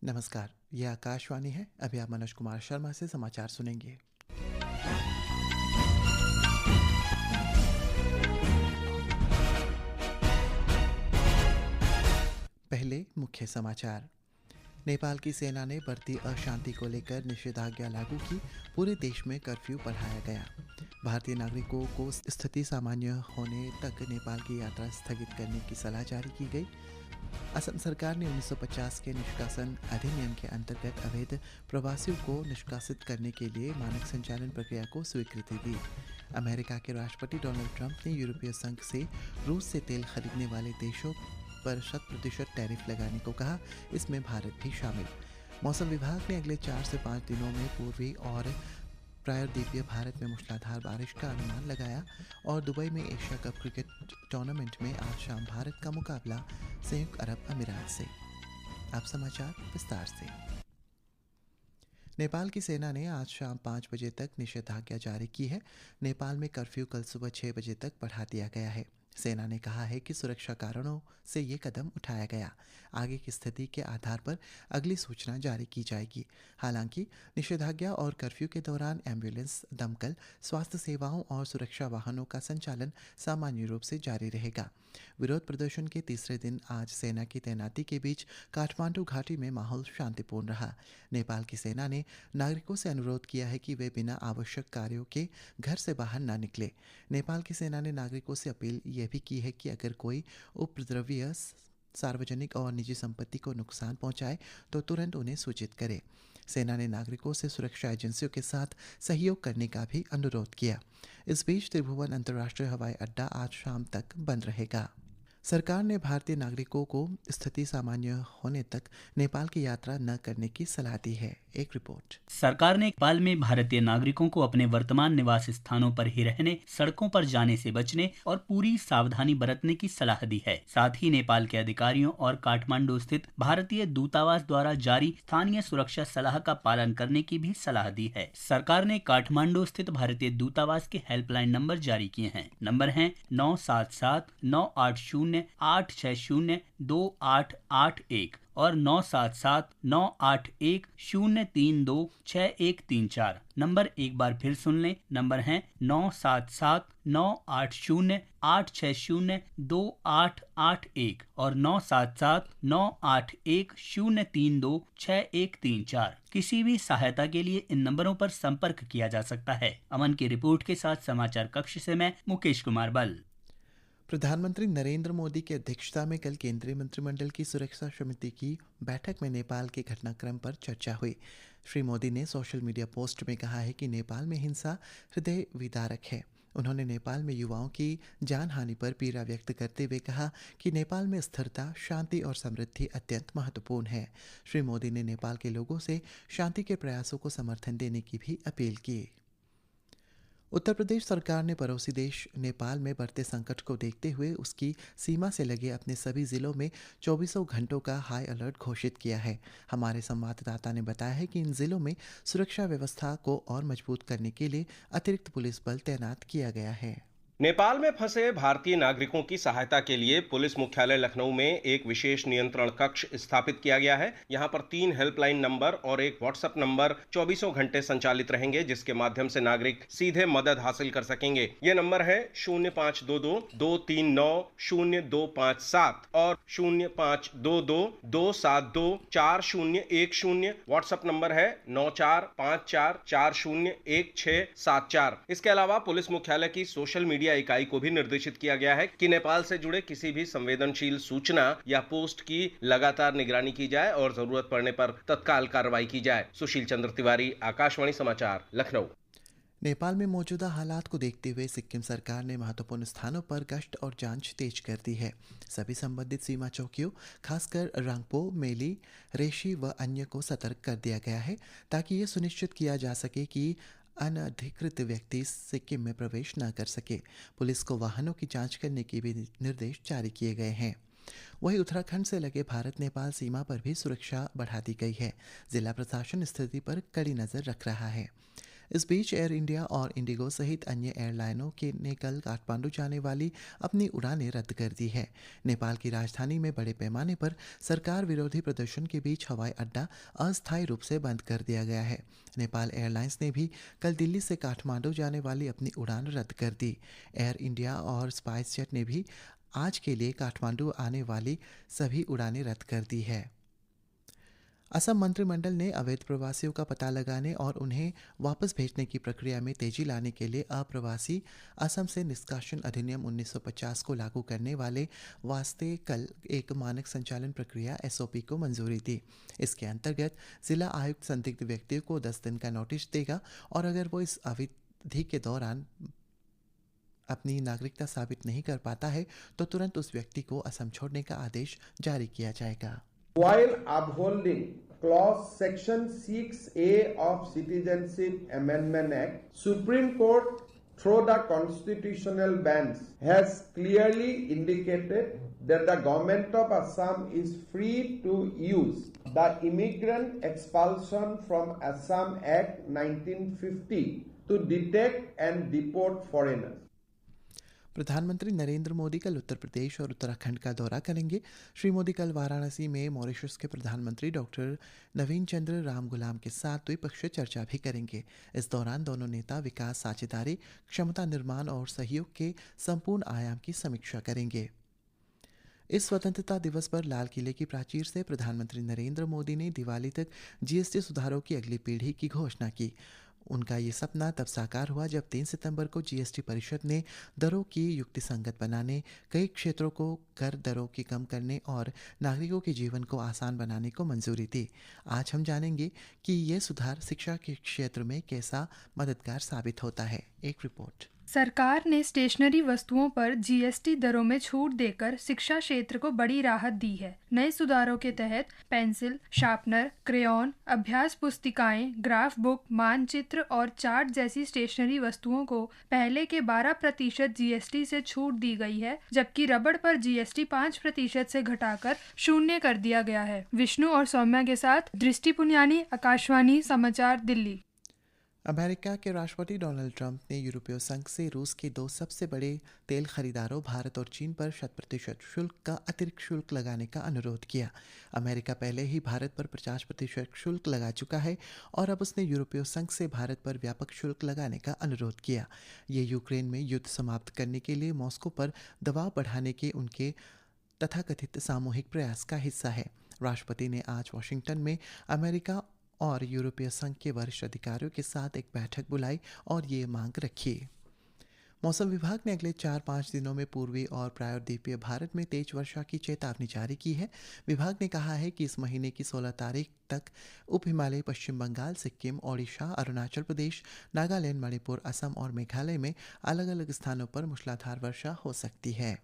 नमस्कार, ये आकाशवाणी है। अभी आप मनोज कुमार शर्मा से समाचार सुनेंगे। पहले मुख्य समाचार। नेपाल की सेना ने बढ़ती अशांति को लेकर निषेधाज्ञा लागू की। पूरे देश में कर्फ्यू बढ़ाया गया। भारतीय नागरिकों को स्थिति सामान्य होने तक नेपाल की यात्रा स्थगित करने की सलाह जारी की गई। असम सरकार ने 1950 के निष्कासन अधिनियम के अंतर्गत अवैध प्रवासियों को निष्कासित करने के लिए मानक संचालन प्रक्रिया को स्वीकृति दी। अमेरिका के राष्ट्रपति डोनाल्ड ट्रंप ने यूरोपीय संघ से रूस से तेल खरीदने वाले देशों पर 100% टैरिफ लगाने को कहा। इसमें भारत भी शामिल। मौसम विभाग ने अगले 4 से 5 दिनों में पूर्वी और प्रायद्वीपीय भारत में मूसलाधार बारिश का अनुमान लगाया। और दुबई में एशिया कप क्रिकेट टूर्नामेंट में आज शाम भारत का मुकाबला संयुक्त अरब अमीरात से। अब समाचार विस्तार से। नेपाल की सेना ने आज शाम 5 बजे तक निषेधाज्ञा जारी की है। नेपाल में कर्फ्यू कल सुबह 6 बजे तक बढ़ा दिया गया है। सेना ने कहा है कि सुरक्षा कारणों से ये कदम उठाया गया। आगे की स्थिति के आधार पर अगली सूचना जारी की जाएगी। हालांकि निषेधाज्ञा और कर्फ्यू के दौरान एम्बुलेंस, दमकल, स्वास्थ्य सेवाओं और सुरक्षा वाहनों का संचालन सामान्य रूप से जारी रहेगा। विरोध प्रदर्शन के तीसरे दिन आज सेना की तैनाती के बीच काठमांडू घाटी में माहौल शांतिपूर्ण रहा। नेपाल की सेना ने नागरिकों से अनुरोध किया है कि वे बिना आवश्यक कार्यों के घर से बाहर न निकले। नेपाल की सेना ने नागरिकों से अपील यह भी की है कि अगर कोई उपद्रवीय सार्वजनिक और निजी संपत्ति को नुकसान पहुंचाए तो तुरंत उन्हें सूचित करे। सेना ने नागरिकों से सुरक्षा एजेंसियों के साथ सहयोग करने का भी अनुरोध किया। इस बीच त्रिभुवन अंतर्राष्ट्रीय हवाई अड्डा आज शाम तक बंद रहेगा। सरकार ने भारतीय नागरिकों को स्थिति सामान्य होने तक नेपाल की यात्रा न करने की सलाह दी है। एक रिपोर्ट। सरकार ने नेपाल में भारतीय नागरिकों को अपने वर्तमान निवास स्थानों पर ही रहने, सड़कों पर जाने से बचने और पूरी सावधानी बरतने की सलाह दी है। साथ ही नेपाल के अधिकारियों और काठमांडू स्थित भारतीय दूतावास द्वारा जारी स्थानीय सुरक्षा सलाह का पालन करने की भी सलाह दी है। सरकार ने काठमांडू स्थित भारतीय दूतावास के हेल्पलाइन नंबर जारी किए हैं। नंबर है 977-980-860-2881 और 977-981-032-6134। नंबर एक बार फिर सुन लें। नंबर है 977-980-860-2881 और 977-981-032-6134। किसी भी सहायता के लिए इन नंबरों पर संपर्क किया जा सकता है। अमन की रिपोर्ट के साथ समाचार कक्ष से मैं मुकेश कुमार बल। प्रधानमंत्री नरेंद्र मोदी की अध्यक्षता में कल केंद्रीय मंत्रिमंडल की सुरक्षा समिति की बैठक में नेपाल के घटनाक्रम पर चर्चा हुई। श्री मोदी ने सोशल मीडिया पोस्ट में कहा है कि नेपाल में हिंसा हृदय विदारक है। उन्होंने नेपाल में युवाओं की जान हानि पर पीड़ा व्यक्त करते हुए कहा कि नेपाल में स्थिरता, शांति और समृद्धि अत्यंत महत्वपूर्ण है। श्री मोदी ने नेपाल के लोगों से शांति के प्रयासों को समर्थन देने की भी अपील की। उत्तर प्रदेश सरकार ने पड़ोसी देश नेपाल में बढ़ते संकट को देखते हुए उसकी सीमा से लगे अपने सभी जिलों में 24 घंटों का हाई अलर्ट घोषित किया है। हमारे संवाददाता ने बताया है कि इन जिलों में सुरक्षा व्यवस्था को और मजबूत करने के लिए अतिरिक्त पुलिस बल तैनात किया गया है। नेपाल में फंसे भारतीय नागरिकों की सहायता के लिए पुलिस मुख्यालय लखनऊ में एक विशेष नियंत्रण कक्ष स्थापित किया गया है। यहां पर 3 हेल्पलाइन नंबर और एक व्हाट्सएप नंबर 24 घंटे संचालित रहेंगे, जिसके माध्यम से नागरिक सीधे मदद हासिल कर सकेंगे। ये नंबर है 0522-239-0257 और 0522-272-4010। व्हाट्सएप नंबर है 9454401674। इसके अलावा पुलिस मुख्यालय की सोशल मीडिया इकाई को भी निर्देशित किया गया है कि नेपाल से जुड़े किसी भी संवेदनशील सूचना या पोस्ट की लगातार निगरानी की जाए और जरूरत पड़ने पर तत्काल कार्रवाई की जाए। सुशील चंद्र तिवारी, आकाशवाणी समाचार, लखनऊ। नेपाल में मौजूदा हालात को देखते हुए सिक्किम सरकार ने महत्वपूर्ण स्थानों पर गश्त और जांच तेज कर दी है। सभी संबंधित सीमा चौकियों, खासकर रांगपो, मेली, रेशी व अन्य को सतर्क कर दिया गया है ताकि ये सुनिश्चित किया जा सके कि अनधिकृत व्यक्ति सिक्किम में प्रवेश न कर सके। पुलिस को वाहनों की जांच करने के भी निर्देश जारी किए गए हैं। वहीं उत्तराखंड से लगे भारत नेपाल सीमा पर भी सुरक्षा बढ़ा दी गई है। जिला प्रशासन स्थिति पर कड़ी नज़र रख रहा है। इस बीच एयर इंडिया और इंडिगो सहित अन्य एयरलाइनों ने कल काठमांडू जाने वाली अपनी उड़ानें रद्द कर दी है। नेपाल की राजधानी में बड़े पैमाने पर सरकार विरोधी प्रदर्शन के बीच हवाई अड्डा अस्थायी रूप से बंद कर दिया गया है। नेपाल एयरलाइंस ने भी कल दिल्ली से काठमांडू जाने वाली अपनी उड़ान रद्द कर दी। एयर इंडिया और स्पाइस जेट ने भी आज के लिए काठमांडू आने वाली सभी उड़ानें रद्द कर दी है। असम मंत्रिमंडल ने अवैध प्रवासियों का पता लगाने और उन्हें वापस भेजने की प्रक्रिया में तेजी लाने के लिए अप्रवासी असम से निष्कासन अधिनियम 1950 को लागू करने वाले वास्ते कल एक मानक संचालन प्रक्रिया SOP को मंजूरी दी। इसके अंतर्गत जिला आयुक्त संदिग्ध व्यक्तियों को 10 दिन का नोटिस देगा और अगर वो इस अवधि के दौरान अपनी नागरिकता साबित नहीं कर पाता है तो तुरंत उस व्यक्ति को असम छोड़ने का आदेश जारी किया जाएगा। While upholding Clause Section 6A of Citizenship Amendment Act, Supreme Court, through the constitutional bench, has clearly indicated that the government of Assam is free to use the Immigrant Expulsion from Assam Act 1950 to detect and deport foreigners. प्रधानमंत्री नरेंद्र मोदी कल उत्तर प्रदेश और उत्तराखंड का दौरा करेंगे। श्री मोदी कल वाराणसी में Mauritius के प्रधानमंत्री डॉक्टर नवीन चंद्र रामगुलाम के साथ द्विपक्षीय चर्चा भी करेंगे। इस दौरान दोनों नेता विकास साझेदारी, क्षमता निर्माण और सहयोग के संपूर्ण आयाम की समीक्षा करेंगे। इस स्वतंत्रता दिवस पर लाल किले की प्राचीर से प्रधानमंत्री नरेंद्र मोदी ने दिवाली तक GST सुधारों की अगली पीढ़ी की घोषणा की। उनका ये सपना तब साकार हुआ जब 3 सितंबर को GST परिषद ने दरों की युक्तिसंगत बनाने, कई क्षेत्रों को कर दरों की कम करने और नागरिकों के जीवन को आसान बनाने को मंजूरी दी। आज हम जानेंगे कि ये सुधार शिक्षा के क्षेत्र में कैसा मददगार साबित होता है। एक रिपोर्ट। सरकार ने स्टेशनरी वस्तुओं पर GST दरों में छूट देकर शिक्षा क्षेत्र को बड़ी राहत दी है। नए सुधारों के तहत पेंसिल, शार्पनर, क्रेयॉन, अभ्यास पुस्तिकाएं, ग्राफ बुक, मानचित्र और चार्ट जैसी स्टेशनरी वस्तुओं को पहले के 12% GST से छूट दी गई है, जबकि रबड़ पर GST 5% से घटाकर 0 कर दिया गया है। विष्णु और सौम्या के साथ दृष्टि पुनियानी, आकाशवाणी समाचार, दिल्ली। अमेरिका के राष्ट्रपति डोनाल्ड ट्रंप ने यूरोपीय संघ से रूस के 2 सबसे बड़े तेल खरीदारों भारत और चीन पर 100% शुल्क का अतिरिक्त शुल्क लगाने का अनुरोध किया। अमेरिका पहले ही भारत पर 50% शुल्क लगा चुका है और अब उसने यूरोपीय संघ से भारत पर व्यापक शुल्क लगाने का अनुरोध किया। ये यूक्रेन में युद्ध समाप्त करने के लिए मॉस्को पर दबाव बढ़ाने के उनके तथाकथित सामूहिक प्रयास का हिस्सा है। राष्ट्रपति ने आज वाशिंगटन में अमेरिका और यूरोपीय संघ के वरिष्ठ अधिकारियों के साथ एक बैठक बुलाई और ये मांग रखी। मौसम विभाग ने अगले 4-5 दिनों में पूर्वी और प्रायद्वीपीय भारत में तेज वर्षा की चेतावनी जारी की है। विभाग ने कहा है कि इस महीने की 16 तारीख तक उप हिमालय, पश्चिम बंगाल, सिक्किम, ओडिशा, अरुणाचल प्रदेश, नागालैंड, मणिपुर, असम और मेघालय में अलग अलग स्थानों पर मूसलाधार वर्षा हो सकती है।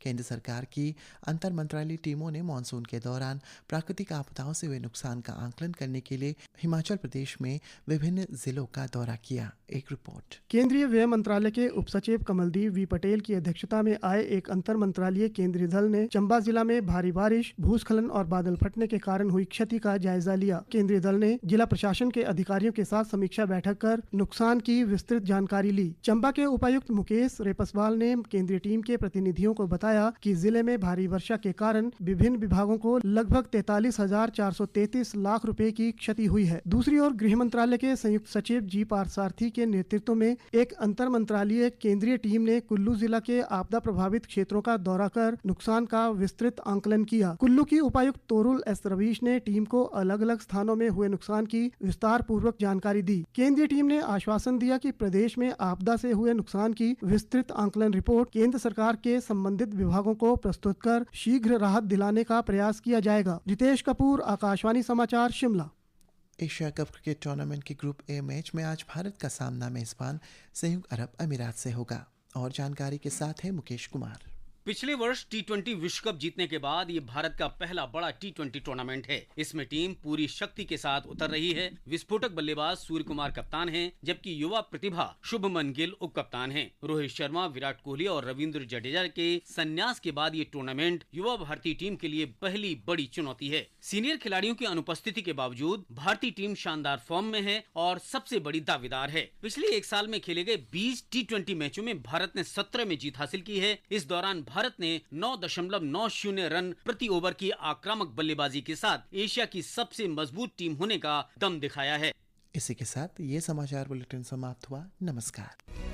केंद्र सरकार की अंतर मंत्रालयी टीमों ने मानसून के दौरान प्राकृतिक आपदाओं से हुए नुकसान का आंकलन करने के लिए हिमाचल प्रदेश में विभिन्न जिलों का दौरा किया। एक रिपोर्ट। केंद्रीय व्यय मंत्रालय के उप सचिव कमलदीप V पटेल की अध्यक्षता में आए एक अंतर मंत्रालयीय केंद्रीय दल ने चंबा जिला में भारी बारिश, भूस्खलन और बादल फटने के कारण हुई क्षति का जायजा लिया। केंद्रीय दल ने जिला प्रशासन के अधिकारियों के साथ समीक्षा बैठक कर नुकसान की विस्तृत जानकारी ली। चंबा के उपायुक्त मुकेश रेपसवाल ने केंद्रीय टीम के प्रतिनिधियों को बताया कि जिले में भारी वर्षा के कारण विभिन्न विभागों को लगभग 43,433 लाख रुपए की क्षति हुई है। दूसरी ओर गृह मंत्रालय के संयुक्त सचिव G पार्थसारथी के नेतृत्व में एक अंतर मंत्रालयीय केंद्रीय टीम ने कुल्लू जिला के आपदा प्रभावित क्षेत्रों का दौरा कर नुकसान का विस्तृत आंकलन किया। कुल्लू की उपायुक्त तोरुल S रवीश ने टीम को अलग अलग स्थानों में हुए नुकसान की विस्तार पूर्वक जानकारी दी। केंद्रीय टीम ने आश्वासन दिया कि प्रदेश में आपदा से हुए नुकसान की विस्तृत आंकलन रिपोर्ट केंद्र सरकार के संबंधित विभागों को प्रस्तुत कर शीघ्र राहत दिलाने का प्रयास किया जाएगा। रितेश कपूर, आकाशवाणी समाचार, Shimla. Asia cup cricket tournament के ग्रुप ए मैच में आज भारत का सामना मेजबान संयुक्त अरब अमीरात से होगा। और जानकारी के साथ है मुकेश कुमार। पिछले वर्ष T20 विश्व कप जीतने के बाद ये भारत का पहला बड़ा T20 टूर्नामेंट है। इसमें टीम पूरी शक्ति के साथ उतर रही है। विस्फोटक बल्लेबाज सूर्य कुमार कप्तान हैं, जबकि युवा प्रतिभा शुभमन गिल उप कप्तान हैं। रोहित शर्मा, विराट कोहली और रविंद्र जडेजा के संन्यास के बाद ये टूर्नामेंट युवा भारतीय टीम के लिए पहली बड़ी चुनौती है। सीनियर खिलाड़ियों की अनुपस्थिति के बावजूद भारतीय टीम शानदार फॉर्म में है और सबसे बड़ी दावेदार है। पिछले एक साल में खेले गए 20 T20 मैचों में भारत ने 17 में जीत हासिल की है। इस दौरान भारत ने 9.90 रन प्रति ओवर की आक्रामक बल्लेबाजी के साथ एशिया की सबसे मजबूत टीम होने का दम दिखाया है। इसी के साथ ये समाचार बुलेटिन समाप्त हुआ। नमस्कार।